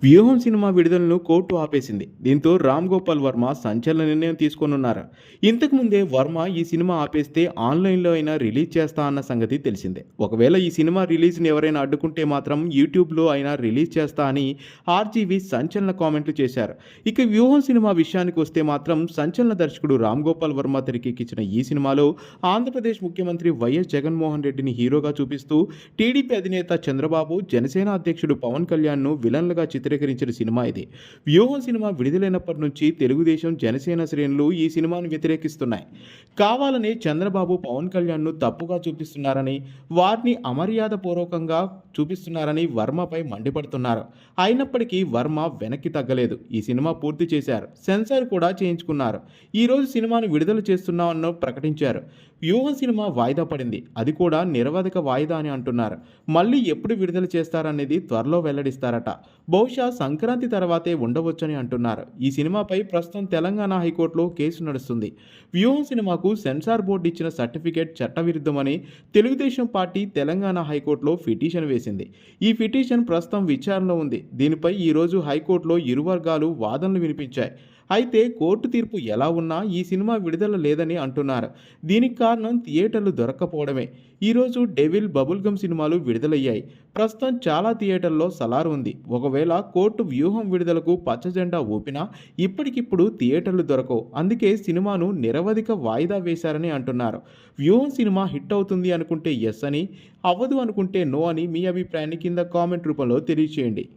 వ్యూహం సినిమా విడుదలను కోర్టు ఆపేసింది. దీంతో రామ్ గోపాల్ వర్మ సంచలన నిర్ణయం తీసుకోనున్నారు. ఇంతకు ముందే వర్మ ఈ సినిమా ఆపేస్తే ఆన్లైన్లో అయినా రిలీజ్ చేస్తా అన్న సంగతి తెలిసిందే. ఒకవేళ ఈ సినిమా రిలీజ్ని ఎవరైనా అడ్డుకుంటే మాత్రం యూట్యూబ్లో అయినా రిలీజ్ చేస్తా అని ఆర్జీవి సంచలన కామెంట్లు చేశారు. ఇక వ్యూహం సినిమా విషయానికి వస్తే మాత్రం సంచలన దర్శకుడు రామ్ గోపాల్ వర్మ తెరకెక్కించిన ఈ సినిమాలో ఆంధ్రప్రదేశ్ ముఖ్యమంత్రి వైఎస్ జగన్మోహన్ రెడ్డిని హీరోగా చూపిస్తూ టీడీపీ అధినేత చంద్రబాబు, జనసేన అధ్యక్షుడు పవన్ కళ్యాణ్ను విలన్లుగా చిత్రీకరించిన సినిమా ఇది. వ్యూహం సినిమా విడుదలైనప్పటి నుంచి తెలుగుదేశం, జనసేన శ్రేణులు ఈ సినిమాను వ్యతిరేకిస్తున్నాయి. కావాలనే చంద్రబాబు పవన్ కళ్యాణ్ను తప్పుగా చూపిస్తున్నారని, వారిని అమర్యాదపూర్వకంగా చూపిస్తున్నారని వర్మపై మండిపడుతున్నారు. అయినప్పటికీ వర్మ వెనక్కి తగ్గలేదు. ఈ సినిమా పూర్తి చేశారు. సెన్సార్ కూడా చేయించుకున్నారు. ఈరోజు సినిమాను విడుదల చేస్తున్నామని ప్రకటించారు. వ్యూహం సినిమా వాయిదా పడింది. అది కూడా నిరవధిక వాయిదా అని అంటున్నారు. మళ్ళీ ఎప్పుడు విడుదల చేస్తారనేది త్వరలో వెల్లడిస్తారట. బహుశా సంక్రాంతి తర్వాతే ఉండవచ్చని అంటున్నారు. ఈ సినిమాపై ప్రస్తుతం తెలంగాణ హైకోర్టులో కేసు నడుస్తుంది. వ్యూహం సినిమాకు సెన్సార్ బోర్డు ఇచ్చిన సర్టిఫికేట్ చట్టవిరుద్ధమని తెలుగుదేశం పార్టీ తెలంగాణ హైకోర్టులో పిటిషన్ వేసింది. ఈ పిటిషన్ ప్రస్తుతం విచారణలో ఉంది. దీనిపై ఈరోజు హైకోర్టులో ఇరు వర్గాలు వాదనలు వినిపించాయి. అయితే కోర్టు తీర్పు ఎలా ఉన్నా ఈ సినిమా విడుదల లేదని అంటున్నారు. దీనికి కారణం థియేటర్లు దొరక్కపోవడమే. ఈరోజు డెవిల్, బబుల్గమ్ సినిమాలు విడుదలయ్యాయి. ప్రస్తుతం చాలా థియేటర్లో సలార్ ఉంది. ఒకవేళ కోర్టు వ్యూహం విడుదలకు పచ్చజెండా ఊపినా ఇప్పటికిప్పుడు థియేటర్లు దొరకవు. అందుకే సినిమాను నిరవధిక వాయిదా వేశారని అంటున్నారు. వ్యూహం సినిమా హిట్ అవుతుంది అనుకుంటే ఎస్ అని, అవ్వదు అనుకుంటే నో అని మీ అభిప్రాయాన్ని కింద కామెంట్ రూపంలో తెలియచేయండి.